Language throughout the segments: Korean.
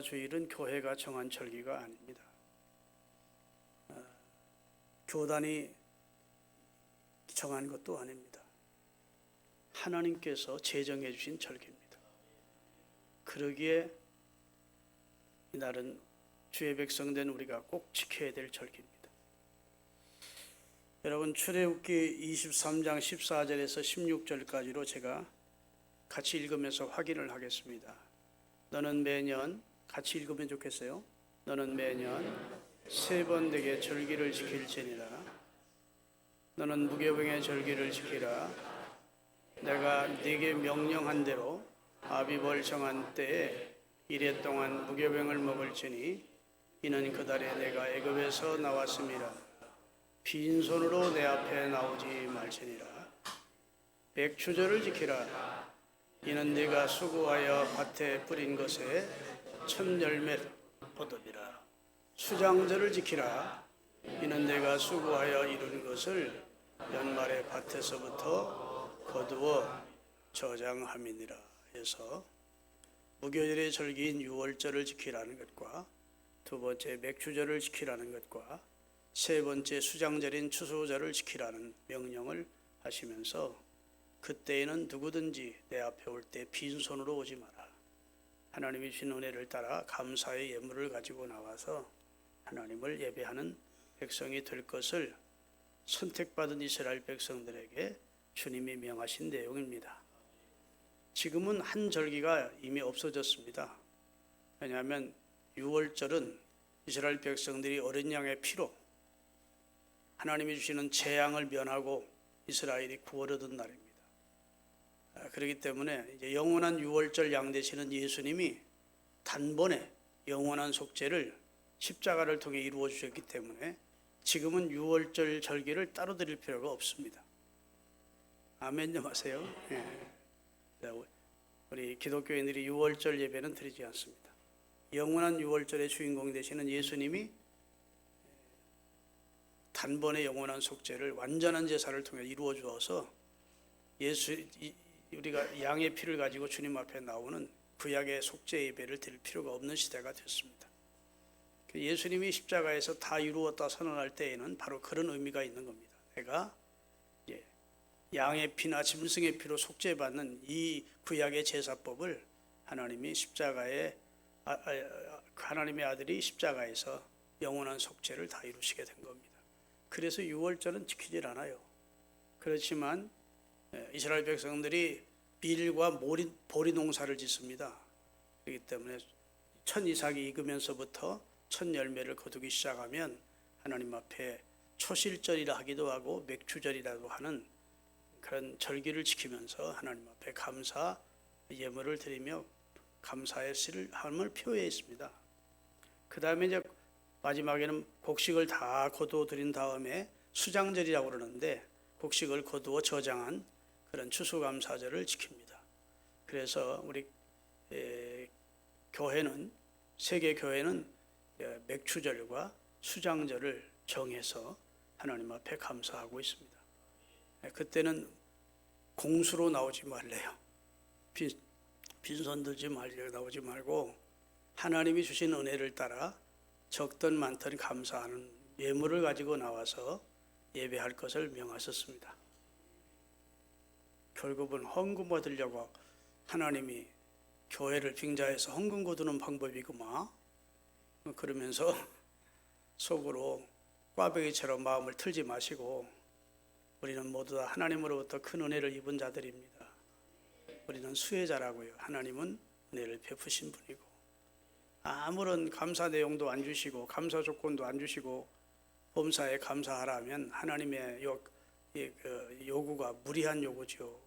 주일은 교회가 정한 절기가 아닙니다. 교단이 정한 것도 아닙니다. 하나님께서 제정해 주신 절기입니다. 그러기에 이날은 주의 백성된 우리가 꼭 지켜야 될 절기입니다. 여러분, 출애굽기 23장 14절에서 16절까지로 제가 같이 읽으면서 확인을 하겠습니다. 너는 매년, 같이 읽으면 좋겠어요. 너는 매년 3번 되게 절기를 지킬지니라. 너는 무교병의 절기를 지키라. 내가 네게 명령한 대로 아비벌 정한 때에 이래 동안 무교병을 먹을지니 이는 그 달에 내가 애굽에서 나왔음이라. 빈손으로 내 앞에 나오지 말지니라. 백추절을 지키라. 이는 네가 수고하여 밭에 뿌린 것에 첫 열매를 얻으리라. 수장절을 지키라. 이는 네가 수고하여 이룬 것을 연말에 밭에서부터 거두어 저장함이니라. 해서 무교절의 절기인 유월절을 지키라는 것과 두 번째 맥추절을 지키라는 것과 세 번째 수장절인 추수절을 지키라는 명령을 하시면서 그때에는 누구든지 내 앞에 올 때 빈손으로 오지 마라. 하나님이 주신 은혜를 따라 감사의 예물을 가지고 나와서 하나님을 예배하는 백성이 될 것을 선택받은 이스라엘 백성들에게 주님이 명하신 내용입니다. 지금은 한 절기가 이미 없어졌습니다. 왜냐하면 유월절은 이스라엘 백성들이 어린 양의 피로 하나님이 주시는 재앙을 면하고 이스라엘이 구원 얻은 날입니다. 그렇기 때문에 이제 영원한 유월절 양 되시는 예수님이 단번에 영원한 속죄를 십자가를 통해 이루어 주셨기 때문에 지금은 유월절 절기를 따로 드릴 필요가 없습니다. 아멘 좀 하세요. 우리 기독교인들이 유월절 예배는 드리지 않습니다. 영원한 유월절의 주인공이 되시는 예수님이 단번에 영원한 속죄를 완전한 제사를 통해 이루어 주어서 우리가 양의 피를 가지고 주님 앞에 나오는 구약의 속죄 예배를 드릴 필요가 없는 시대가 됐습니다. 예수님이 십자가에서 다 이루었다 선언할 때에는 바로 그런 의미가 있는 겁니다. 내가 양의 피나 짐승의 피로 속죄받는 이 구약의 제사법을 하나님이 십자가에 하나님의 아들이 십자가에서 영원한 속죄를 다 이루시게 된 겁니다. 그래서 유월절은 지키질 않아요. 그렇지만 이스라엘 백성들이 밀과 보리 농사를 짓습니다. 그렇기 때문에 첫 이삭이 익으면서부터 첫 열매를 거두기 시작하면 하나님 앞에 초실절이라 하기도 하고 맥추절이라고 하는 그런 절기를 지키면서 하나님 앞에 감사 예물을 드리며 감사의 씨를 표해 있습니다. 그 다음에 이제 마지막에는 곡식을 다 거두어 드린 다음에 수장절이라고 그러는데 곡식을 거두어 저장한 그런 추수감사절을 지킵니다. 그래서 우리 교회는 세계 교회는 맥추절과 수장절을 정해서 하나님 앞에 감사하고 있습니다. 그때는 공수로 나오지 말래요. 빈손 들지 말고 나오지 말고 하나님이 주신 은혜를 따라 적든 많든 감사하는 예물을 가지고 나와서 예배할 것을 명하셨습니다. 결국은 헌금 얻으려고 하나님이 교회를 빙자해서 헌금 거두는 방법이구만. 그러면서 속으로 꽈배기처럼 마음을 틀지 마시고 우리는 모두 다 하나님으로부터 큰 은혜를 입은 자들입니다. 우리는 수혜자라고요. 하나님은 은혜를 베푸신 분이고 아무런 감사 내용도 안 주시고 감사 조건도 안 주시고 범사에 감사하라면 하나님의 요구가 무리한 요구죠.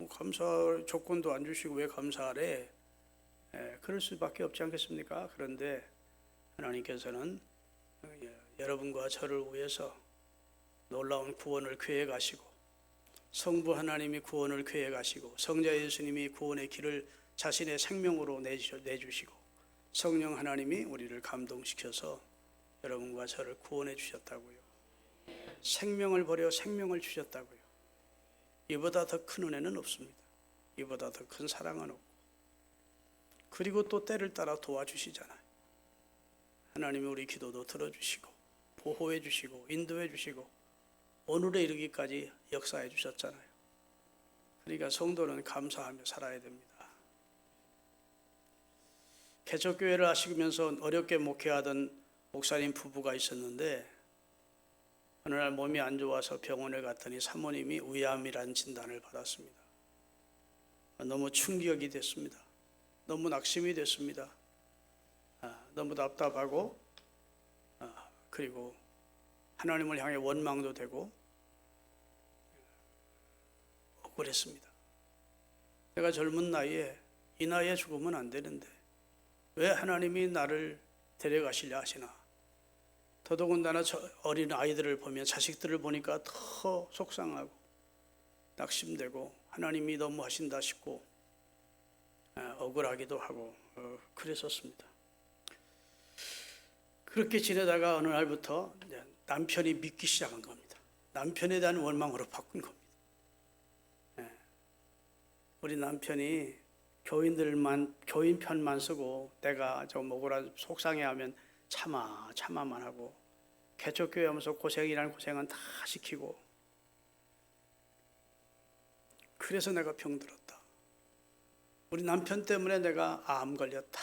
감사 조건도 안 주시고 왜 감사하래? 그럴 수밖에 없지 않겠습니까? 그런데 하나님께서는 여러분과 저를 위해서 놀라운 구원을 계획하시고 성부 하나님이 구원을 계획하시고 성자 예수님이 구원의 길을 자신의 생명으로 내주시고 성령 하나님이 우리를 감동시켜서 여러분과 저를 구원해 주셨다고요. 생명을 버려 생명을 주셨다고요. 이보다 더 큰 은혜는 없습니다. 이보다 더 큰 사랑은 없고 그리고 또 때를 따라 도와주시잖아요. 하나님이 우리 기도도 들어주시고 보호해 주시고 인도해 주시고 오늘에 이르기까지 역사해 주셨잖아요. 그러니까 성도는 감사하며 살아야 됩니다. 개척교회를 하시면서 어렵게 목회하던 목사님 부부가 있었는데 어느 날 몸이 안 좋아서 병원에 갔더니 사모님이 위암이라는 진단을 받았습니다. 너무 충격이 됐습니다. 너무 낙심이 됐습니다. 너무 답답하고 그리고 하나님을 향해 원망도 되고 억울했습니다. 내가 젊은 나이에 이 나이에 죽으면 안 되는데 왜 하나님이 나를 데려가시려 하시나. 더더군다나 어린 아이들을 보면 자식들을 보니까 더 속상하고 낙심되고 하나님이 너무 하신다 싶고 억울하기도 하고 그랬었습니다. 그렇게 지내다가 어느 날부터 남편이 믿기 시작한 겁니다. 남편에 대한 원망으로 바꾼 겁니다. 우리 남편이 교인 편만 쓰고 내가 좀 억울하 속상해하면 참아만 하고 개척교회 하면서 고생이라는 고생은 다 시키고 그래서 내가 병들었다. 우리 남편 때문에 내가 암 걸렸다.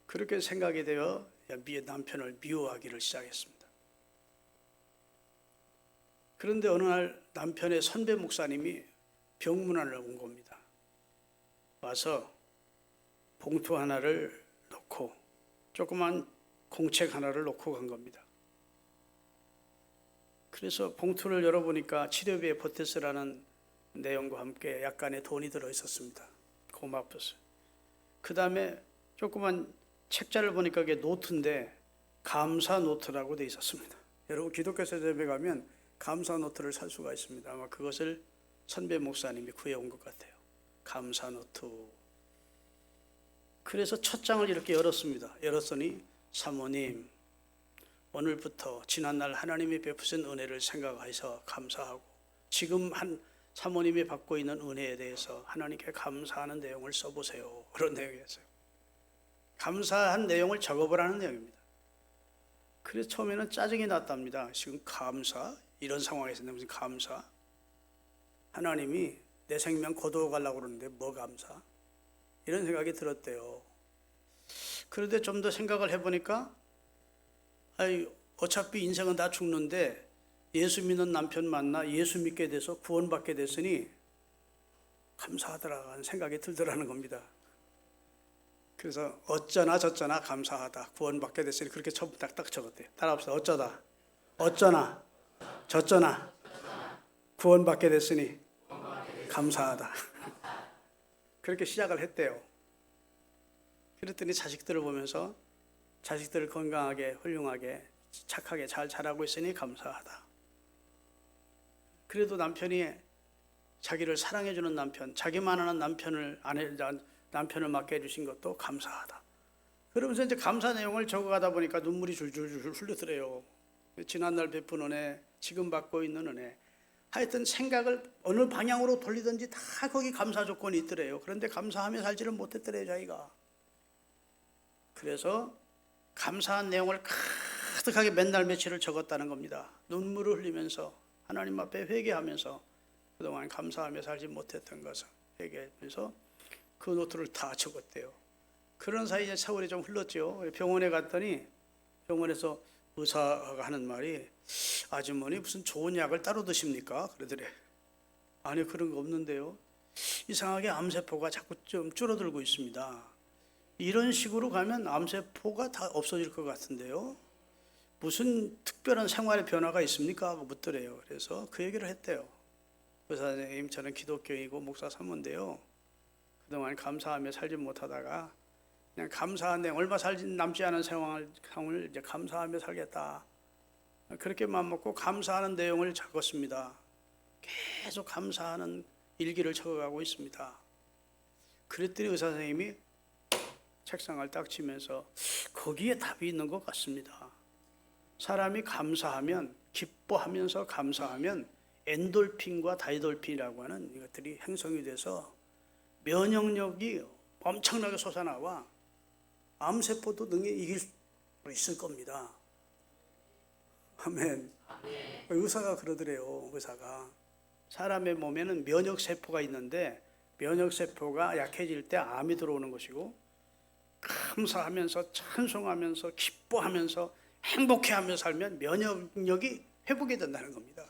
그렇게 생각이 되어 남편을 미워하기를 시작했습니다. 그런데 어느 날 남편의 선배 목사님이 병문안을 온 겁니다. 와서 봉투 하나를 놓고 조그만 공책 하나를 놓고 간 겁니다. 그래서 봉투를 열어보니까 치료비에 보태쓰라는 내용과 함께 약간의 돈이 들어있었습니다. 고맙었어요. 그 다음에 조그만 책자를 보니까 그게 노트인데 감사 노트라고 돼 있었습니다. 여러분 기독교 서점에 가면 감사 노트를 살 수가 있습니다. 아마 그것을 선배 목사님이 구해온 것 같아요. 감사 노트. 그래서 첫 장을 이렇게 열었습니다. 열었더니 사모님 오늘부터 지난날 하나님이 베푸신 은혜를 생각해서 감사하고 지금 사모님이 받고 있는 은혜에 대해서 하나님께 감사하는 내용을 써보세요. 그런 내용이었어요. 감사한 내용을 적어보라는 내용입니다. 그래서 처음에는 짜증이 났답니다. 지금 감사? 이런 상황에서 무슨 감사? 하나님이 내 생명 거두어 가려고 그러는데 뭐 감사? 이런 생각이 들었대요. 그런데 좀 더 생각을 해보니까 어차피 인생은 다 죽는데 예수 믿는 남편 만나 예수 믿게 돼서 구원받게 됐으니 감사하더라는 생각이 들더라는 겁니다. 그래서 어쩌나 저쩌나 감사하다. 구원받게 됐으니 그렇게 처음 딱딱 적었대요. 따라합시다. 어쩌나 저쩌나 구원받게 됐으니 감사하다. 그렇게 시작을 했대요. 그랬더니 자식들을 보면서 자식들을 건강하게 훌륭하게 착하게 잘 자라고 있으니 감사하다. 그래도 남편이 자기를 사랑해주는 남편, 자기만 하는 남편을 맡게 해주신 것도 감사하다. 그러면서 이제 감사 내용을 적어가다 보니까 눈물이 줄줄줄 흘러들어요. 지난날 베푼 은혜, 지금 받고 있는 은혜. 하여튼 생각을 어느 방향으로 돌리든지 다 거기 감사 조건이 있더래요. 그런데 감사하며 살지를 못했더래요, 자기가. 그래서 감사한 내용을 가득하게 맨날 며칠을 적었다는 겁니다. 눈물을 흘리면서 하나님 앞에 회개하면서 그동안 감사하며 살지 못했던 것을 회개하면서 그 노트를 다 적었대요. 그런 사이에 세월이 좀 흘렀죠. 병원에 갔더니 병원에서 의사가 하는 말이 아주머니 무슨 좋은 약을 따로 드십니까? 그러더래. 아니 그런 거 없는데요. 이상하게 암세포가 자꾸 좀 줄어들고 있습니다. 이런 식으로 가면 암세포가 다 없어질 것 같은데요. 무슨 특별한 생활의 변화가 있습니까? 하고 묻더래요. 그래서 그 얘기를 했대요. 의사선생님 저는 기독교이고 목사 사모인데요. 그동안 감사하며 살지 못하다가 그냥 감사한 내용 얼마 살지 남지 않은 상황을 이제 감사하며 살겠다. 그렇게 마음먹고 감사하는 내용을 적었습니다. 계속 감사하는 일기를 적어가고 있습니다. 그랬더니 의사 선생님이 책상을 딱 치면서 거기에 답이 있는 것 같습니다. 사람이 감사하면 기뻐하면서 감사하면 엔돌핀과 다이돌핀이라고 하는 이것들이 형성이 돼서 면역력이 엄청나게 솟아나와 암세포도 능히 이길 수 있을 겁니다. 아멘. 의사가 그러더래요. 의사가 사람의 몸에는 면역세포가 있는데 면역세포가 약해질 때 암이 들어오는 것이고, 감사하면서 찬송하면서 기뻐하면서 행복해하며 살면 면역력이 회복이 된다는 겁니다.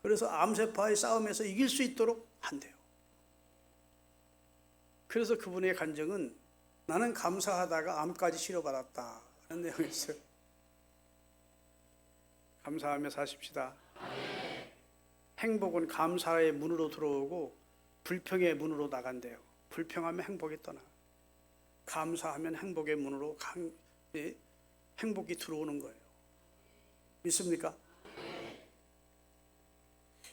그래서 암세포와의 싸움에서 이길 수 있도록 한대요. 그래서 그분의 간증은 나는 감사하다가 암까지 치료받았다 하는 내용이었어요. 감사하며 사십시다. 행복은 감사의 문으로 들어오고 불평의 문으로 나간대요. 불평하면 행복이 떠나. 감사하면 행복의 문으로 행복이 들어오는 거예요. 믿습니까?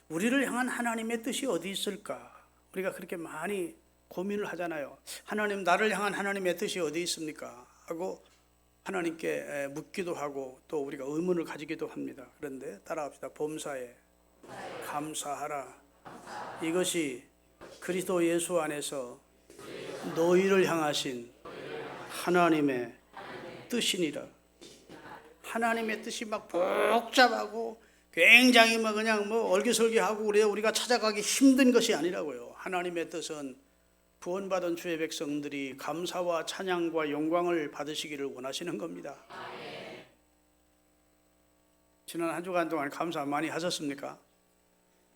우리를 향한 하나님의 뜻이 어디 있을까? 우리가 그렇게 많이 고민을 하잖아요. 하나님, 나를 향한 하나님의 뜻이 어디 있습니까? 하고 하나님께 묻기도 하고 또 우리가 의문을 가지기도 합니다. 그런데 따라합시다. 범사에 감사하라. 이것이 그리스도 예수 안에서 너희를 향하신 하나님의 뜻이니라. 하나님의 뜻이 막 복잡하고 굉장히 막 그냥 얼기설기하고 우리가 찾아가기 힘든 것이 아니라고요. 하나님의 뜻은 구원받은 주의 백성들이 감사와 찬양과 영광을 받으시기를 원하시는 겁니다. 지난 한 주간 동안 감사 많이 하셨습니까?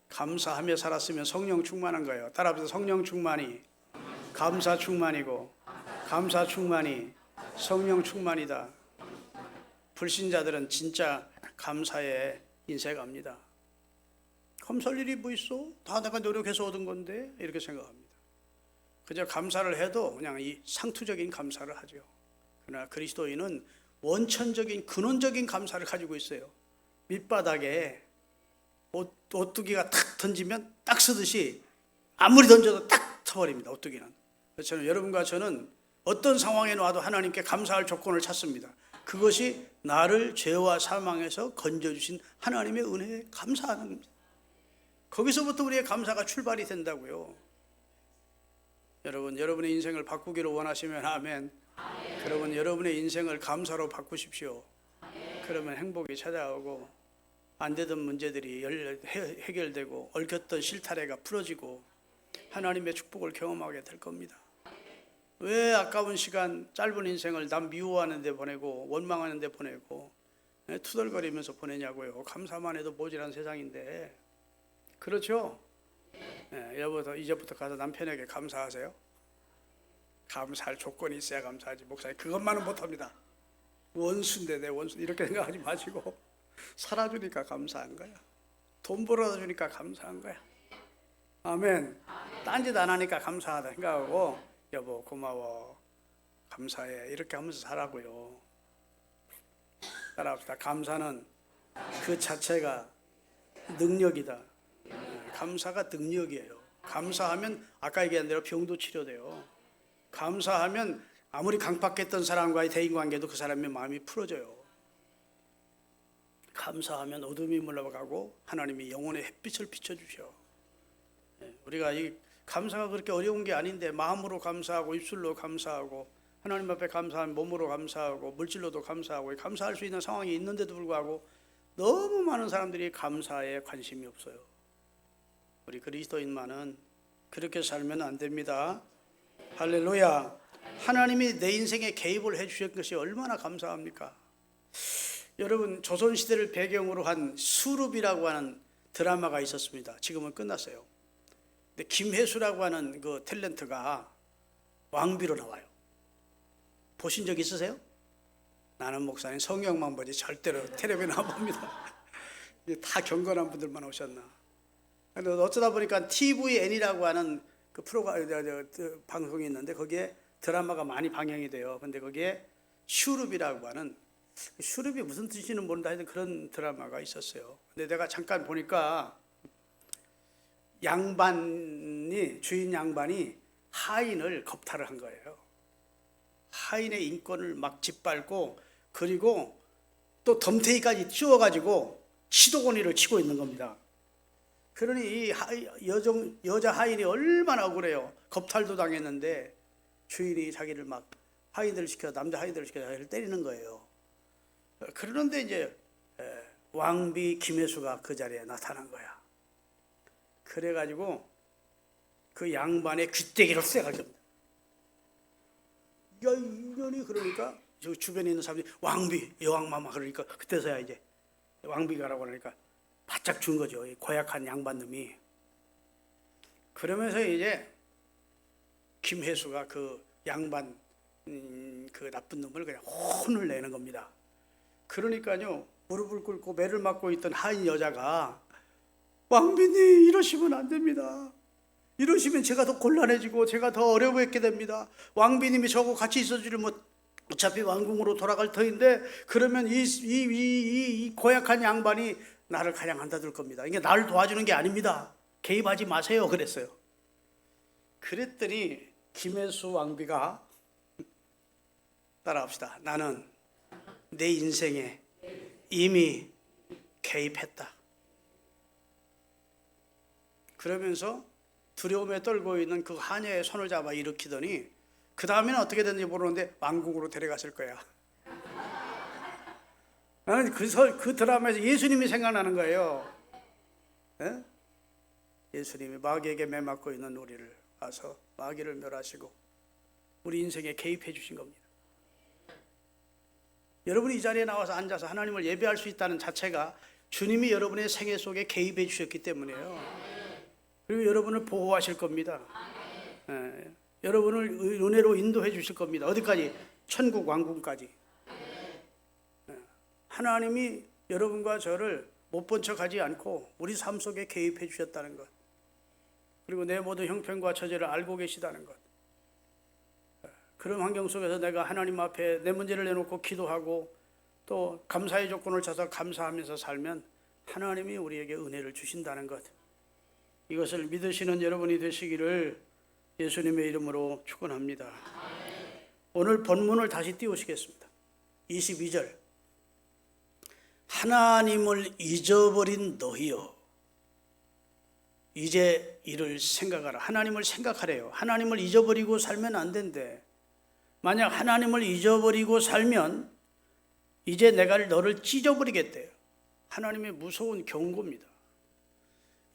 감사하며 살았으면 성령 충만한 거예요. 따라합시다. 성령 충만이 감사 충만이고 감사 충만이 성령 충만이다. 불신자들은 진짜 감사에 인색합니다. 감사할 일이 뭐 있어? 다 내가 노력해서 얻은 건데 이렇게 생각합니다. 그저 감사를 해도 그냥 이 상투적인 감사를 하죠. 그러나 그리스도인은 원천적인 근원적인 감사를 가지고 있어요. 밑바닥에 오뚜기가 탁 던지면 딱 쓰듯이 아무리 던져도 딱 쳐버립니다. 오뚜기는. 그래서 여러분과 저는 어떤 상황에 놔도 하나님께 감사할 조건을 찾습니다. 그것이 나를 죄와 사망에서 건져주신 하나님의 은혜에 감사하는 겁니다. 거기서부터 우리의 감사가 출발이 된다고요. 여러분, 여러분의 인생을 바꾸기를 원하시면 아멘. 여러분, 여러분의 인생을 감사로 바꾸십시오. 그러면 행복이 찾아오고 안 되던 문제들이 해결되고 얽혔던 실타래가 풀어지고 하나님의 축복을 경험하게 될 겁니다. 왜 아까운 시간, 짧은 인생을 남 미워하는 데 보내고 원망하는 데 보내고 투덜거리면서 보내냐고요. 감사만 해도 모자란 세상인데. 그렇죠? 이제부터 가서 남편에게 감사하세요. 감사할 조건이 있어야 감사하지. 목사님 그것만은 못합니다. 원수인데 내 원수 이렇게 생각하지 마시고 살아주니까 감사한 거야. 돈 벌어주니까 감사한 거야. 아멘. 딴짓 안 하니까 감사하다 생각하고 여보 고마워 감사해 이렇게 하면서 살라고요. 따라합시다. 감사는 그 자체가 능력이다. 감사가 능력이에요. 감사하면 아까 얘기한 대로 병도 치료돼요. 감사하면 아무리 강팍했던 사람과의 대인관계도 그 사람의 마음이 풀어져요. 감사하면 어둠이 물러가고 하나님이 영혼의 햇빛을 비춰주셔. 우리가 이 감사가 그렇게 어려운 게 아닌데 마음으로 감사하고 입술로 감사하고 하나님 앞에 감사하면 몸으로 감사하고 물질로도 감사하고 감사할 수 있는 상황이 있는데도 불구하고 너무 많은 사람들이 감사에 관심이 없어요. 우리 그리스도인만은 그렇게 살면 안 됩니다. 할렐루야. 하나님이 내 인생에 개입을 해주신 것이 얼마나 감사합니까? 여러분, 조선시대를 배경으로 한 수룹이라고 하는 드라마가 있었습니다. 지금은 끝났어요. 근데 김혜수라고 하는 그 탤런트가 왕비로 나와요. 보신 적 있으세요? 나는 목사님 성경만 보지 절대로 텔레비전 안 봅니다. 다 경건한 분들만 오셨나. 어쩌다 보니까 TVN이라고 하는 그 방송이 있는데 거기에 드라마가 많이 방영이 돼요. 근데 거기에 슈룹이라고 하는, 슈룹이 무슨 뜻인지는 모른다 하여튼 그런 드라마가 있었어요. 근데 내가 잠깐 보니까 주인 양반이 하인을 겁탈을 한 거예요. 하인의 인권을 막 짓밟고 그리고 또 덤태기까지 씌워가지고 치도곤이를 치고 있는 겁니다. 그러니 이 여자 하인이 얼마나 억울해요. 겁탈도 당했는데 주인이 자기를 막 하인들을 시켜 남자 하인들을 시켜 자기를 때리는 거예요. 그러는데 이제 왕비 김혜수가 그 자리에 나타난 거야. 그래가지고 그 양반의 귀때기를 쎄갈 겁니다. 야, 이년이 그러니까 저 주변에 있는 사람들이 왕비 여왕마마 그러니까 그때서야 이제 왕비가라고 하니까 바짝 준 거죠. 이 고약한 양반놈이. 그러면서 이제 김혜수가 그 양반 그 나쁜 놈을 그냥 혼을 내는 겁니다. 그러니까요 무릎을 꿇고 매를 맞고 있던 하인 여자가 왕비님 이러시면 안 됩니다. 이러시면 제가 더 곤란해지고 제가 더 어려워했게 됩니다. 왕비님이 저하고 같이 있어주면 뭐 어차피 왕궁으로 돌아갈 터인데 그러면 이 고약한 양반이 나를 가냥 안 닫을 겁니다. 이게 나를 도와주는 게 아닙니다. 개입하지 마세요. 그랬어요. 그랬더니 김혜수 왕비가 따라합시다. 나는 내 인생에 이미 개입했다. 그러면서 두려움에 떨고 있는 그 하녀의 손을 잡아 일으키더니 그 다음에는 어떻게 됐는지 모르는데 왕궁으로 데려갔을 거야. 나는 그 드라마에서 예수님이 생각나는 거예요. 예? 예수님이 마귀에게 매맞고 있는 우리를 와서 마귀를 멸하시고 우리 인생에 개입해 주신 겁니다. 여러분이 이 자리에 나와서 앉아서 하나님을 예배할 수 있다는 자체가 주님이 여러분의 생애 속에 개입해 주셨기 때문이에요. 그리고 여러분을 보호하실 겁니다. 예, 여러분을 은혜로 인도해 주실 겁니다. 어디까지? 천국 왕궁까지. 예, 하나님이 여러분과 저를 못 본 척하지 않고 우리 삶 속에 개입해 주셨다는 것, 그리고 내 모든 형편과 처지를 알고 계시다는 것. 그런 환경 속에서 내가 하나님 앞에 내 문제를 내놓고 기도하고 또 감사의 조건을 쳐서 감사하면서 살면 하나님이 우리에게 은혜를 주신다는 것, 이것을 믿으시는 여러분이 되시기를 예수님의 이름으로 축원합니다. 오늘 본문을 다시 띄우시겠습니다. 22절. 하나님을 잊어버린 너희여 이제 이를 생각하라. 하나님을 생각하래요. 하나님을 잊어버리고 살면 안 된대. 만약 하나님을 잊어버리고 살면 이제 내가 너를 찢어버리겠대요. 하나님의 무서운 경고입니다.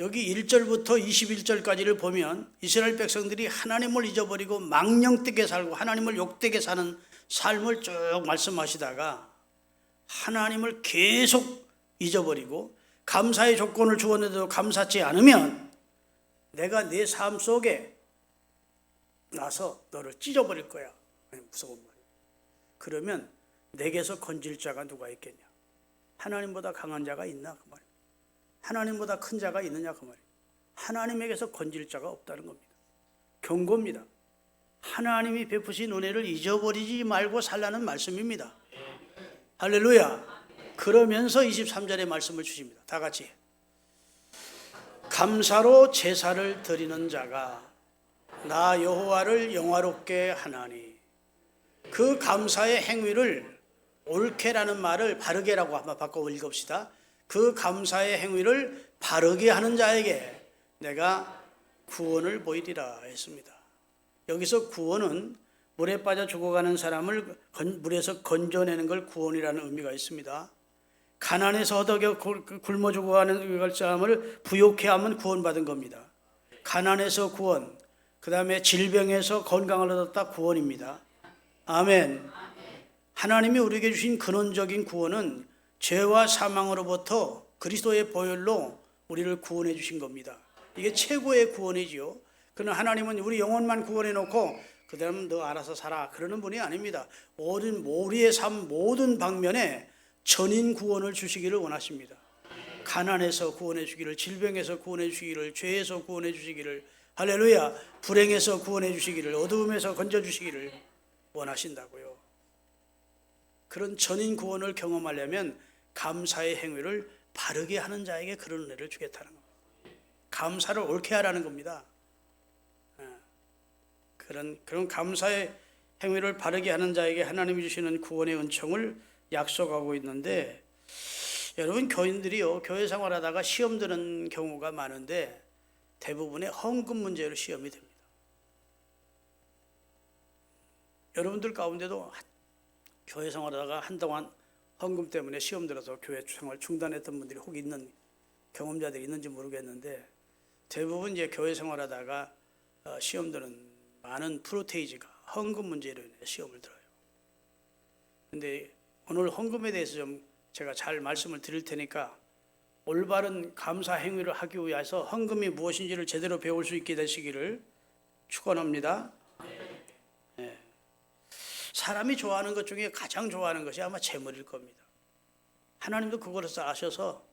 여기 1절부터 21절까지를 보면 이스라엘 백성들이 하나님을 잊어버리고 망령되게 살고 하나님을 욕되게 사는 삶을 쭉 말씀하시다가 하나님을 계속 잊어버리고 감사의 조건을 주었는데도 감사치 않으면 내가 내 삶 속에 나서 너를 찢어버릴 거야. 무서운 말이에요. 그러면 내게서 건질 자가 누가 있겠냐? 하나님보다 강한 자가 있나? 그 말이에요. 하나님보다 큰 자가 있느냐? 그 말이에요. 하나님에게서 건질 자가 없다는 겁니다. 경고입니다. 하나님이 베푸신 은혜를 잊어버리지 말고 살라는 말씀입니다. 할렐루야. 그러면서 23절의 말씀을 주십니다. 다 같이. 감사로 제사를 드리는 자가 나 여호와를 영화롭게 하나니. 그 감사의 행위를 옳게라는 말을 바르게라고 한번 바꿔 읽읍시다. 그 감사의 행위를 바르게 하는 자에게 내가 구원을 보이리라 했습니다. 여기서 구원은 물에 빠져 죽어가는 사람을 물에서 건져내는 걸 구원이라는 의미가 있습니다. 가난에서 허덕여 굶어 죽어가는 사람을 부욕해 하면 구원받은 겁니다. 가난에서 구원, 그 다음에 질병에서 건강을 얻었다 구원입니다. 아멘. 하나님이 우리에게 주신 근원적인 구원은 죄와 사망으로부터 그리스도의 보혈로 우리를 구원해 주신 겁니다. 이게 최고의 구원이지요. 그러나 하나님은 우리 영혼만 구원해 놓고 그 다음 너 알아서 살아 그러는 분이 아닙니다. 모든 우리의 삶 모든 방면에 전인 구원을 주시기를 원하십니다. 가난에서 구원해 주기를, 질병에서 구원해 주시기를, 죄에서 구원해 주시기를, 할렐루야, 불행에서 구원해 주시기를, 어두움에서 건져 주시기를 원하신다고요. 그런 전인 구원을 경험하려면 감사의 행위를 바르게 하는 자에게 그런 은혜를 주겠다는 겁니다. 감사를 옳게 하라는 겁니다. 그런 감사의 행위를 바르게 하는 자에게 하나님이 주시는 구원의 은총을 약속하고 있는데, 여러분 교인들이요 교회 생활하다가 시험 드는 경우가 많은데 대부분의 헌금 문제로 시험이 됩니다. 여러분들 가운데도 교회 생활하다가 한동안 헌금 때문에 시험 들어서 교회 생활 중단했던 분들이 혹 있는 경험자들이 있는지 모르겠는데, 대부분 이제 교회 생활하다가 시험 드는 많은 프로테이지가 헌금 문제로 인해 시험을 들어요. 근데 오늘 헌금에 대해서 좀 제가 잘 말씀을 드릴 테니까 올바른 감사 행위를 하기 위해서 헌금이 무엇인지를 제대로 배울 수 있게 되시기를 축원합니다. 네. 사람이 좋아하는 것 중에 가장 좋아하는 것이 아마 재물일 겁니다. 하나님도 그것을 아셔서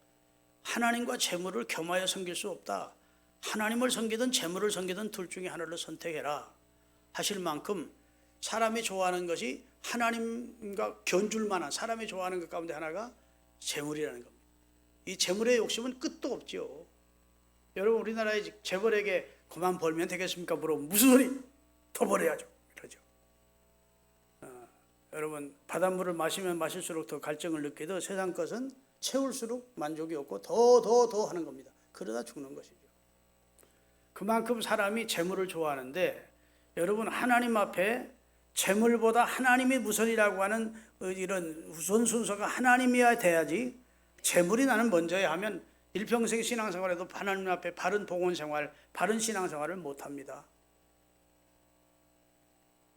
하나님과 재물을 겸하여 섬길 수 없다. 하나님을 섬기든 재물을 섬기든 둘 중에 하나를 선택해라 하실 만큼 사람이 좋아하는 것이 하나님과 견줄 만한, 사람이 좋아하는 것 가운데 하나가 재물이라는 겁니다. 이 재물의 욕심은 끝도 없죠. 여러분, 우리나라의 재벌에게 그만 벌면 되겠습니까? 물어보면 무슨 소리? 더 벌어야죠. 그러죠. 여러분, 바닷물을 마시면 마실수록 더 갈증을 느끼듯 세상 것은 채울수록 만족이 없고 더 하는 겁니다. 그러다 죽는 것이죠. 그만큼 사람이 재물을 좋아하는데, 여러분, 하나님 앞에 재물보다 하나님이 우선이라고 하는 이런 우선 순서가 하나님이어야 돼야지, 재물이 나는 먼저야 하면 일평생 신앙생활에도 하나님 앞에 바른 봉헌생활, 바른 신앙생활을 못합니다.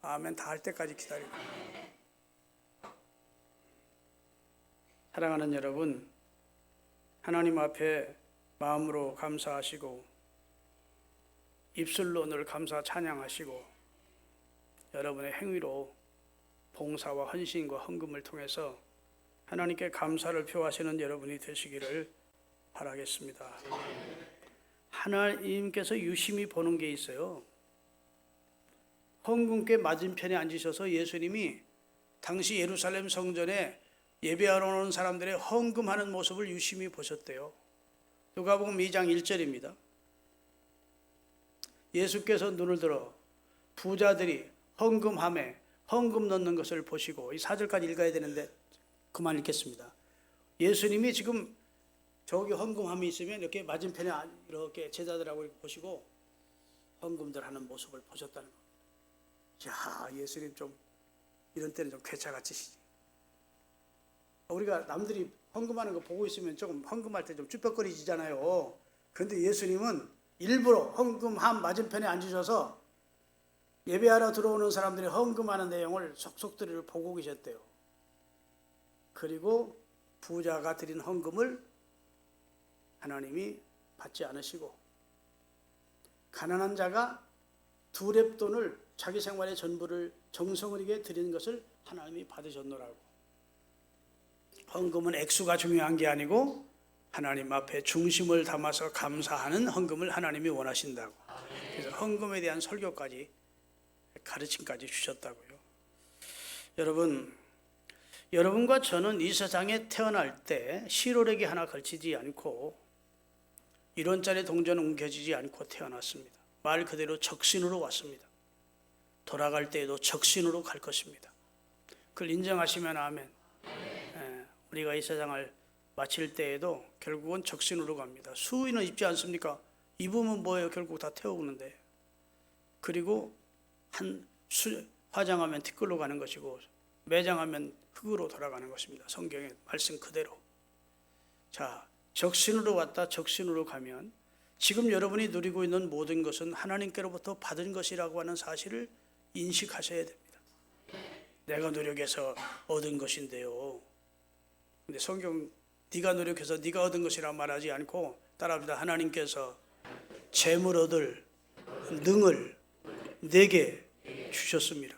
아멘. 다 할 때까지 기다리고. 사랑하는 여러분, 하나님 앞에 마음으로 감사하시고 입술로 늘 감사 찬양하시고 여러분의 행위로 봉사와 헌신과 헌금을 통해서 하나님께 감사를 표하시는 여러분이 되시기를 바라겠습니다. 하나님께서 유심히 보는 게 있어요. 헌금께 맞은편에 앉으셔서 예수님이 당시 예루살렘 성전에 예배하러 오는 사람들의 헌금하는 모습을 유심히 보셨대요. 누가복음 2장 1절입니다. 예수께서 눈을 들어 부자들이 헌금함에 헌금 넣는 것을 보시고, 이 4절까지 읽어야 되는데 그만 읽겠습니다. 예수님이 지금 저기 헌금함이 있으면 이렇게 맞은편에 이렇게 제자들하고 이렇게 보시고 헌금들 하는 모습을 보셨다는 겁니다. 야, 예수님 좀 이런 때는 좀 괴짜같으시지. 우리가 남들이 헌금하는 거 보고 있으면 조금 헌금할 때 좀 쭈뼛거리지잖아요. 그런데 예수님은 일부러 헌금함 맞은편에 앉으셔서 예배하러 들어오는 사람들이 헌금하는 내용을 속속들이를 보고 계셨대요. 그리고 부자가 드린 헌금을 하나님이 받지 않으시고, 가난한 자가 두 렙돈을 자기 생활의 전부를 정성을 드린 것을 하나님이 받으셨노라고. 헌금은 액수가 중요한 게 아니고 하나님 앞에 중심을 담아서 감사하는 헌금을 하나님이 원하신다고. 그래서 헌금에 대한 설교까지, 가르침까지 주셨다고요. 여러분과 저는 이 세상에 태어날 때 실오래기 하나 걸치지 않고 1원짜리 동전 옮겨지지 않고 태어났습니다. 말 그대로 적신으로 왔습니다. 돌아갈 때에도 적신으로 갈 것입니다. 그걸 인정하시면 아멘. 우리가 이 세상을 마칠 때에도 결국은 적신으로 갑니다. 수의는 입지 않습니까? 입으면 뭐예요? 결국 다 태우는데. 그리고 화장하면 티끌로 가는 것이고 매장하면 흙으로 돌아가는 것입니다. 성경의 말씀 그대로. 자, 적신으로 왔다 적신으로 가면 지금 여러분이 누리고 있는 모든 것은 하나님께로부터 받은 것이라고 하는 사실을 인식하셔야 됩니다. 내가 노력해서 얻은 것인데요. 근데 성경 네가 노력해서 네가 얻은 것이라 말하지 않고 따라합니다. 하나님께서 재물 얻을 능을 내게 주셨습니다.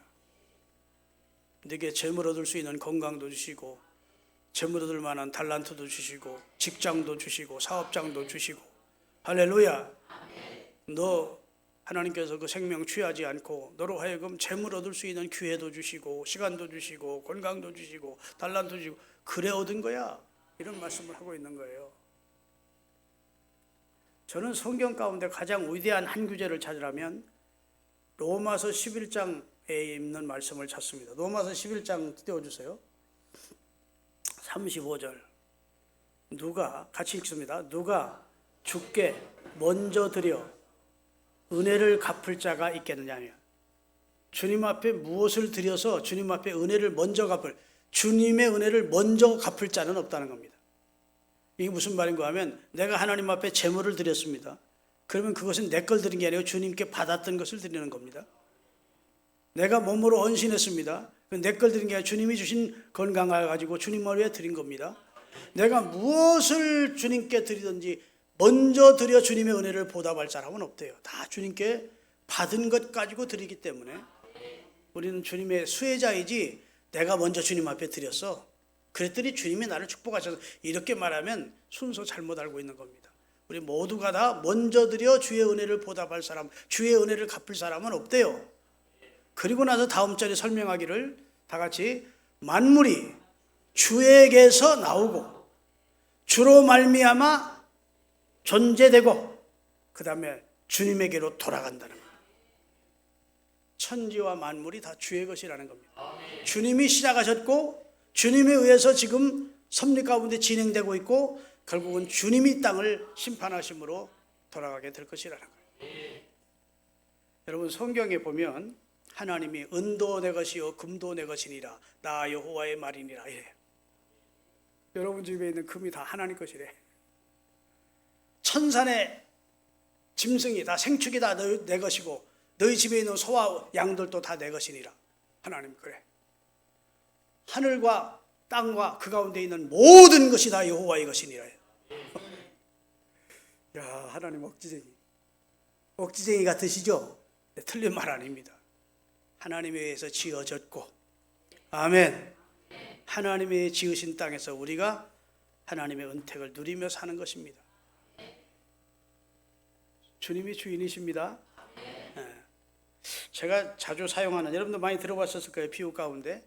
내게 재물 얻을 수 있는 건강도 주시고 재물 얻을 만한 달란트도 주시고 직장도 주시고 사업장도 주시고. 할렐루야. 너 하나님께서 그 생명 취하지 않고 너로 하여금 재물 얻을 수 있는 기회도 주시고 시간도 주시고 건강도 주시고 달란트도 주시고 그래 얻은 거야. 이런 말씀을 하고 있는 거예요. 저는 성경 가운데 가장 위대한 한 구절을 찾으라면 로마서 11장에 있는 말씀을 찾습니다. 로마서 11장 띄워주세요. 35절. 누가 같이 읽습니다. 누가 주께 먼저 드려 은혜를 갚을 자가 있겠느냐며. 주님 앞에 무엇을 드려서 주님 앞에 은혜를 먼저 갚을, 주님의 은혜를 먼저 갚을 자는 없다는 겁니다. 이게 무슨 말인가 하면 내가 하나님 앞에 제물을 드렸습니다. 그러면 그것은 내 걸 드린 게 아니고 주님께 받았던 것을 드리는 겁니다. 내가 몸으로 헌신했습니다. 내 걸 드린 게 아니라 주님이 주신 건강을 가지고 주님을 위해 드린 겁니다. 내가 무엇을 주님께 드리든지 먼저 드려 주님의 은혜를 보답할 사람은 없대요. 다 주님께 받은 것 가지고 드리기 때문에 우리는 주님의 수혜자이지 내가 먼저 주님 앞에 드렸어. 그랬더니 주님이 나를 축복하셔서, 이렇게 말하면 순서 잘못 알고 있는 겁니다. 우리 모두가 다 먼저 드려 주의 은혜를 보답할 사람, 주의 은혜를 갚을 사람은 없대요. 그리고 나서 다음 절에 설명하기를 다 같이 만물이 주에게서 나오고 주로 말미암아 존재되고 그 다음에 주님에게로 돌아간다는 거예요. 천지와 만물이 다 주의 것이라는 겁니다. 주님이 시작하셨고 주님에 의해서 지금 섭리 가운데 진행되고 있고 결국은 주님이 땅을 심판하심으로 돌아가게 될 것이라는 거예요. 여러분 성경에 보면 하나님이 은도 내 것이요 금도 내 것이니라 나 여호와의 말이니라 이래요. 여러분 집에 있는 금이 다 하나님 것이래. 천산의 짐승이 다 생축이 다 내 것이고 너희 집에 있는 소와 양들도 다 내 것이니라. 하나님 그래. 하늘과 땅과 그 가운데 있는 모든 것이 다 여호와의 것이니라. 야, 하나님 억지쟁이 같으시죠? 네, 틀린 말 아닙니다. 하나님에 의해서 지어졌고, 아멘. 하나님의 지으신 땅에서 우리가 하나님의 은택을 누리며 사는 것입니다. 주님이 주인이십니다. 네. 제가 자주 사용하는, 여러분도 많이 들어봤었을 거예요. 비유 가운데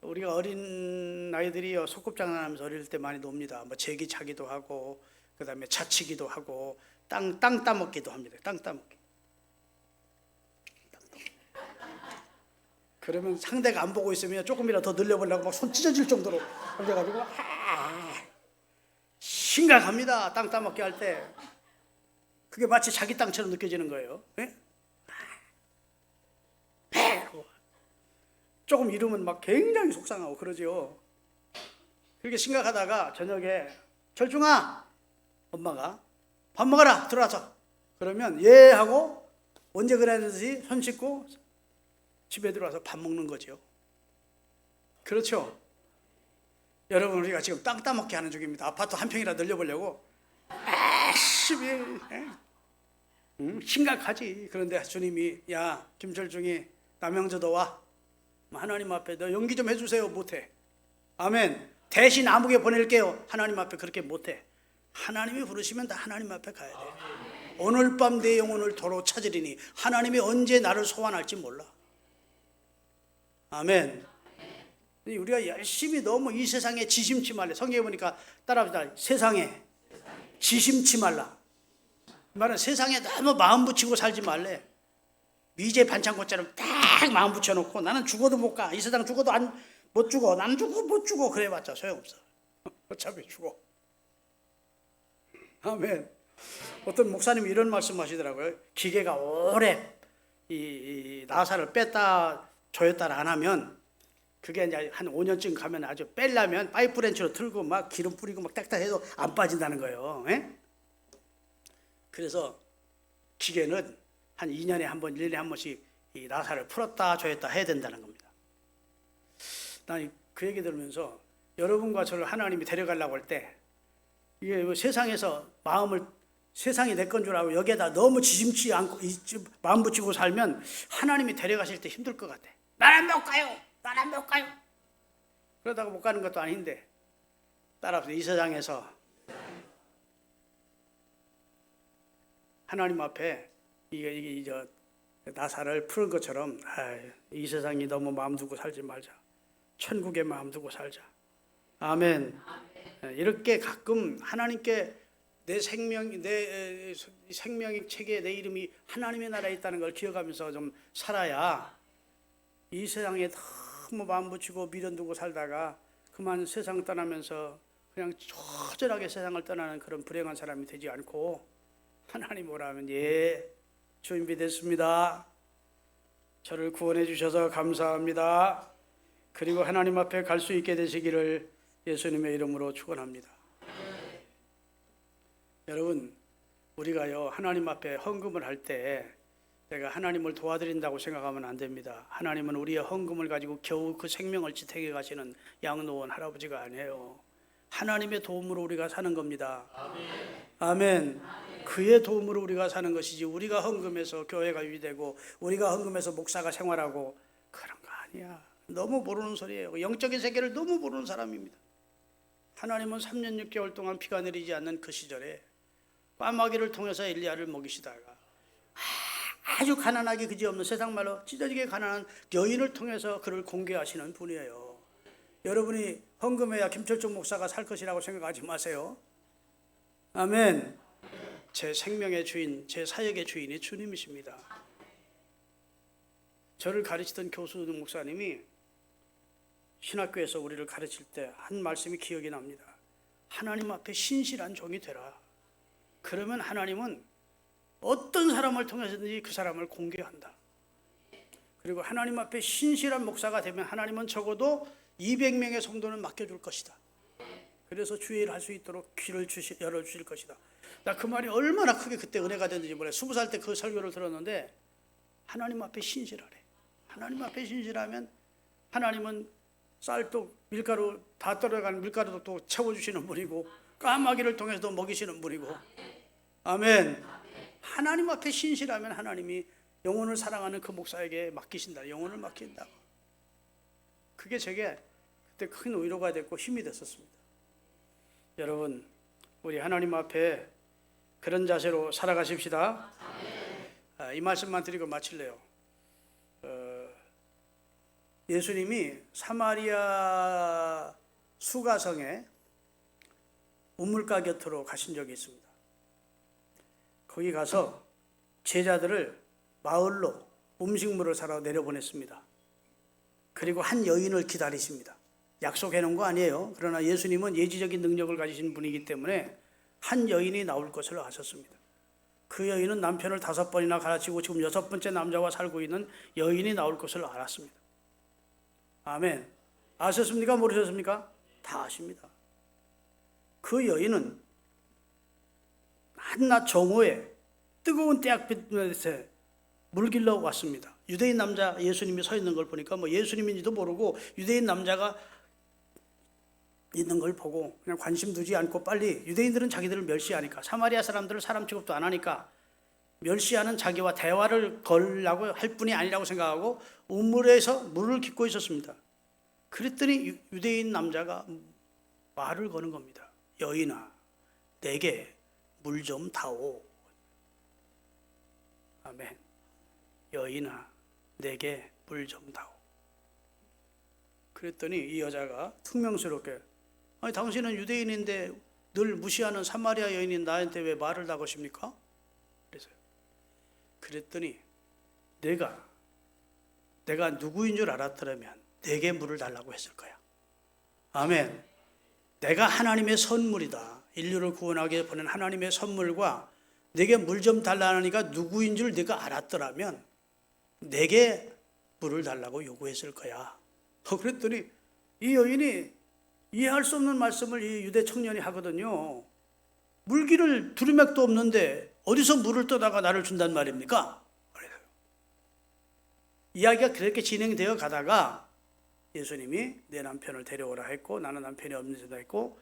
우리가 어린 아이들이 소꿉장난하면서 어릴 때 많이 놉니다. 뭐 제기차기도 하고 그 다음에 자치기도 하고 땅 따먹기도 합니다. 땅 따먹기. 그러면 상대가 안 보고 있으면 조금이라도 더 늘려보려고 막 손 찢어질 정도로 그래가지고 심각합니다. 땅 따먹기 할 때 그게 마치 자기 땅처럼 느껴지는 거예요. 네? 조금 이러면 막 굉장히 속상하고 그러죠. 그렇게 심각하다가 저녁에 철중아, 엄마가 밥 먹어라 들어와서, 그러면 예 하고 언제 그랬는지 손 씻고 집에 들어와서 밥 먹는 거죠. 그렇죠? 여러분 우리가 지금 땅 따먹기 하는 중입니다. 아파트 한 평이라 늘려보려고 심각하지. 그런데 주님이 야 김철중이 남영저도 와, 하나님 앞에 너 연기 좀 해주세요. 못해. 아멘. 대신 아무개 보낼게요. 하나님 앞에 그렇게 못해. 하나님이 부르시면 다 하나님 앞에 가야 돼. 오늘 밤 내 영혼을 도로 찾으리니 하나님이 언제 나를 소환할지 몰라. 아멘. 우리가 열심히 너무 이 세상에 지심치 말래. 성경에 보니까 따라합시다. 세상에 지심치 말라. 말은 세상에 너무 마음 붙이고 살지 말래. 미제 반창고처럼 딱 마음 붙여놓고 나는 죽어도 못 가. 이 세상 죽어도 못 죽어. 나는 죽어 못 죽어. 그래봤자 소용없어. 어차피 죽어. 아멘. 어떤 목사님이 이런 말씀하시더라고요. 기계가 오래 이 나사를 뺐다 조였다 안 하면 그게 이제 한 5년쯤 가면 아주 빼려면 파이프 렌치로 틀고 막 기름 뿌리고 막 딱딱 해도 안 빠진다는 거예요. 에? 그래서 기계는 한 2년에 한 번, 1년에 한 번씩 이 나사를 풀었다 조였다 해야 된다는 겁니다. 난 그 얘기 들으면서 여러분과 저를 하나님이 데려가려고 할 때 이게 세상에서 마음을 세상이 내 건 줄 알고 여기에다 너무 지심치 않고 마음 붙이고 살면 하나님이 데려가실 때 힘들 것 같아. 나는 못 가요. 나는 못 가요. 그러다가 못 가는 것도 아닌데 따라서 이 세상에서 하나님 앞에 이게 나사를 푸는 것처럼 이 세상이 너무 마음 두고 살지 말자. 천국에 마음 두고 살자. 아멘. 이렇게 가끔 하나님께 내 생명의 책에 내 이름이 하나님의 나라에 있다는 걸 기억하면서 좀 살아야 이 세상에 너무 마음 붙이고 미련 두고 살다가 그만 세상 떠나면서 그냥 처절하게 세상을 떠나는 그런 불행한 사람이 되지 않고 하나님 오라면 예 준비됐습니다. 저를 구원해 주셔서 감사합니다. 그리고 하나님 앞에 갈 수 있게 되시기를 예수님의 이름으로 축원합니다. 여러분, 우리가요 하나님 앞에 헌금을 할 때 내가 하나님을 도와드린다고 생각하면 안 됩니다. 하나님은 우리의 헌금을 가지고 겨우 그 생명을 지탱해 가시는 양노원 할아버지가 아니에요. 하나님의 도움으로 우리가 사는 겁니다. 아멘. 그의 도움으로 우리가 사는 것이지, 우리가 헌금해서 교회가 유지되고 우리가 헌금해서 목사가 생활하고 그런 거 아니야. 너무 모르는 소리예요. 영적인 세계를 너무 모르는 사람입니다. 하나님은 3년 6개월 동안 비가 내리지 않는 그 시절에 까마귀를 통해서 엘리야를 먹이시다가 아주 가난하게 그지없는, 세상 말로 찢어지게 가난한 여인을 통해서 그를 공개하시는 분이에요. 여러분이 헌금해야 김철종 목사가 살 것이라고 생각하지 마세요. 아멘. 제 생명의 주인, 제 사역의 주인이 주님이십니다. 저를 가르치던 교수 목사님이 신학교에서 우리를 가르칠 때 한 말씀이 기억이 납니다. 하나님 앞에 신실한 종이 되라. 그러면 하나님은 어떤 사람을 통해서든지 그 사람을 공개한다. 그리고 하나님 앞에 신실한 목사가 되면 하나님은 적어도 200명의 성도는 맡겨줄 것이다. 그래서 주의를 할 수 있도록 귀를 열어주실 것이다. 나 그 말이 얼마나 크게 그때 은혜가 됐는지 몰라요. 20살 때 그 설교를 들었는데, 하나님 앞에 신실하래. 하나님 앞에 신실하면 하나님은 쌀도 밀가루 다 떨어가는 밀가루도 채워주시는 분이고, 까마귀를 통해서도 먹이시는 분이고. 아멘. 하나님 앞에 신실하면 하나님이 영혼을 사랑하는 그 목사에게 맡기신다. 영혼을 맡긴다. 그게 제게 그때 큰 위로가 됐고 힘이 됐었습니다. 여러분, 우리 하나님 앞에 그런 자세로 살아가십시다. 이 말씀만 드리고 마칠래요. 예수님이 사마리아 수가성에 우물가 곁으로 가신 적이 있습니다. 거기 가서 제자들을 마을로 음식물을 사러 내려보냈습니다. 그리고 한 여인을 기다리십니다. 약속해 놓은 거 아니에요. 그러나 예수님은 예지적인 능력을 가지신 분이기 때문에 한 여인이 나올 것을 아셨습니다. 그 여인은 남편을 5번이나 갈아치고 지금 6번째 남자와 살고 있는 여인이 나올 것을 알았습니다. 아멘. 아셨습니까? 모르셨습니까? 다 아십니다. 그 여인은 한낮 정오에 뜨거운 떼약볕에 물길러 왔습니다. 유대인 남자 예수님이 서 있는 걸 보니까 예수님인지도 모르고 유대인 남자가 있는 걸 보고 그냥 관심 두지 않고 빨리, 유대인들은 자기들을 멸시하니까, 사마리아 사람들을 사람 취급도 안 하니까 멸시하는 자기와 대화를 걸라고 할 뿐이 아니라고 생각하고 우물에서 물을 깃고 있었습니다. 그랬더니 유대인 남자가 말을 거는 겁니다. 여인아, 내게 물 좀 다오. 아멘. 여인아, 내게 물 좀 다오. 그랬더니 이 여자가 퉁명스럽게, 아니 당신은 유대인인데 늘 무시하는 사마리아 여인인 나한테 왜 말을 다 거십니까? 그래서요. 그랬더니 내가 누구인 줄 알았더라면 내게 물을 달라고 했을 거야. 아멘. 내가 하나님의 선물이다. 인류를 구원하게 보낸 하나님의 선물과 내게 물 좀 달라니까 누구인 줄 네가 알았더라면 내게 물을 달라고 요구했을 거야. 그랬더니 이 여인이 이해할 수 없는 말씀을 이 유대 청년이 하거든요. 물기를 두루맥도 없는데 어디서 물을 떠다가 나를 준단 말입니까? 그래서요. 이야기가 그렇게 진행되어 가다가 예수님이 내 남편을 데려오라 했고, 나는 남편이 없는 데다 했고,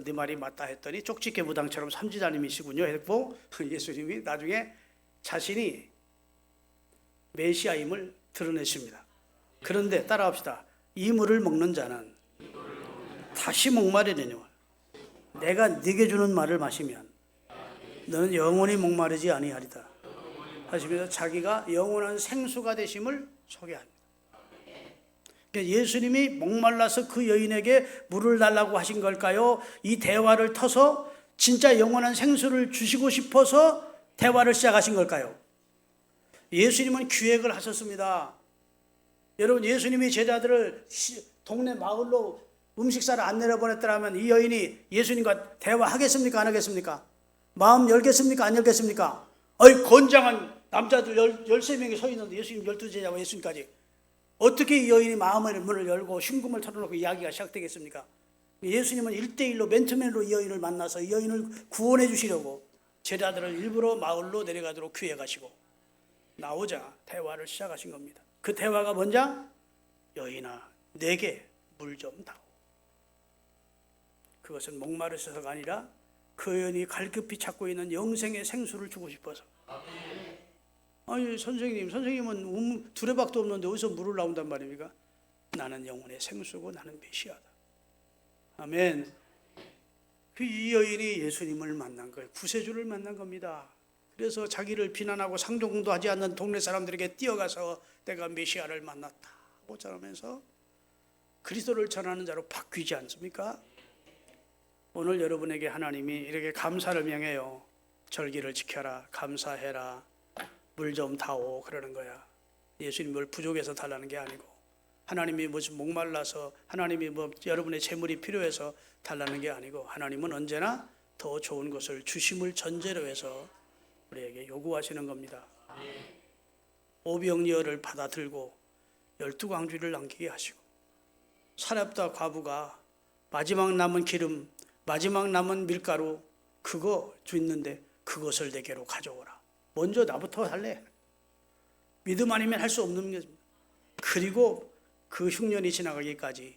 네 말이 맞다 했더니 쪽집게 무당처럼 삼지자님이시군요 했고, 예수님이 나중에 자신이 메시아임을 드러내십니다. 그런데 따라합시다. 이 물을 먹는 자는 다시 목마르려니와 내가 네게 주는 말을 마시면 너는 영원히 목마르지 아니하리다 하시면서 자기가 영원한 생수가 되심을 소개합니다. 예수님이 목말라서 그 여인에게 물을 달라고 하신 걸까요? 이 대화를 터서 진짜 영원한 생수를 주시고 싶어서 대화를 시작하신 걸까요? 예수님은 기획을 하셨습니다. 여러분, 예수님이 제자들을 동네 마을로 음식 사러 안 내려보냈더라면 이 여인이 예수님과 대화하겠습니까? 안 하겠습니까? 마음 열겠습니까? 안 열겠습니까? 건장한 남자들 13명이 서 있는데 예수님 12제자와 예수님까지 어떻게 이 여인이 마음의 문을 열고 흉금을 털어놓고 이야기가 시작되겠습니까? 예수님은 1대1로 맨투맨으로 이 여인을 만나서 이 여인을 구원해 주시려고 제자들을 일부러 마을로 내려가도록 귀해 가시고 나오자 대화를 시작하신 겁니다. 그 대화가 뭔지? 여인아 내게 물 좀 다오. 그것은 목마르셔서가 아니라 그 여인이 갈급히 찾고 있는 영생의 생수를 주고 싶어서. 아니 선생님은 두레박도 없는데 어디서 물을 나온단 말입니까? 나는 영혼의 생수고 나는 메시아다. 아멘. 이 여인이 예수님을 만난 거예요. 구세주를 만난 겁니다. 그래서 자기를 비난하고 상종도 하지 않는 동네 사람들에게 뛰어가서 내가 메시아를 만났다고 전하면서 그리스도를 전하는 자로 바뀌지 않습니까? 오늘 여러분에게 하나님이 이렇게 감사를 명해요. 절기를 지켜라, 감사해라, 물 좀 다오 그러는 거야. 예수님 뭘 부족해서 달라는 게 아니고 하나님이 무슨 목말라서 하나님이 여러분의 재물이 필요해서 달라는 게 아니고 하나님은 언제나 더 좋은 것을 주심을 전제로 해서 우리에게 요구하시는 겁니다. 오병이어를 받아들고 12광주리를 남기게 하시고 사렙다 과부가 마지막 남은 기름, 마지막 남은 밀가루 그거 있는데 그것을 내게로 가져오라. 먼저 나부터 할래. 믿음 아니면 할 수 없는 것입니다. 그리고 그 흉년이 지나가기까지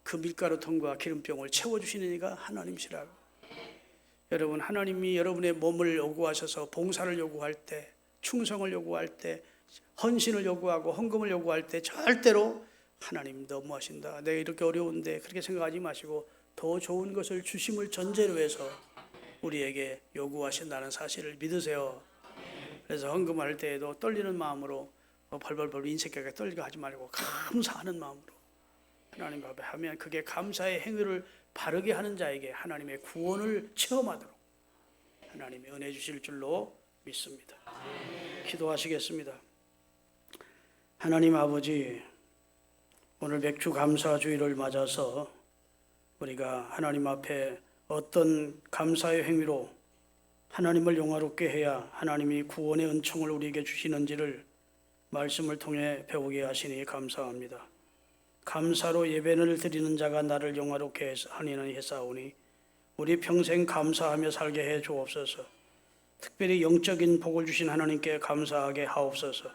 그 밀가루통과 기름병을 채워주시는 이가 하나님이시라고. 여러분 하나님이 여러분의 몸을 요구하셔서 봉사를 요구할 때, 충성을 요구할 때, 헌신을 요구하고 헌금을 요구할 때 절대로 하나님 너무하신다, 내가 이렇게 어려운데 그렇게 생각하지 마시고 더 좋은 것을 주심을 전제로 해서 우리에게 요구하신다는 사실을 믿으세요. 그래서 헌금할 때에도 떨리는 마음으로 벌벌벌 인색하게 떨리게 하지 말고 감사하는 마음으로 하나님 앞에 하면 그게 감사의 행위를 바르게 하는 자에게 하나님의 구원을 체험하도록 하나님이 은혜 주실 줄로 믿습니다. 기도하시겠습니다. 하나님 아버지, 오늘 맥주 감사 주일을 맞아서 우리가 하나님 앞에 어떤 감사의 행위로 하나님을 영화롭게 해야 하나님이 구원의 은총을 우리에게 주시는지를 말씀을 통해 배우게 하시니 감사합니다. 감사로 예배를 드리는 자가 나를 영화롭게 하니는 했사오니 우리 평생 감사하며 살게 해 주옵소서. 특별히 영적인 복을 주신 하나님께 감사하게 하옵소서.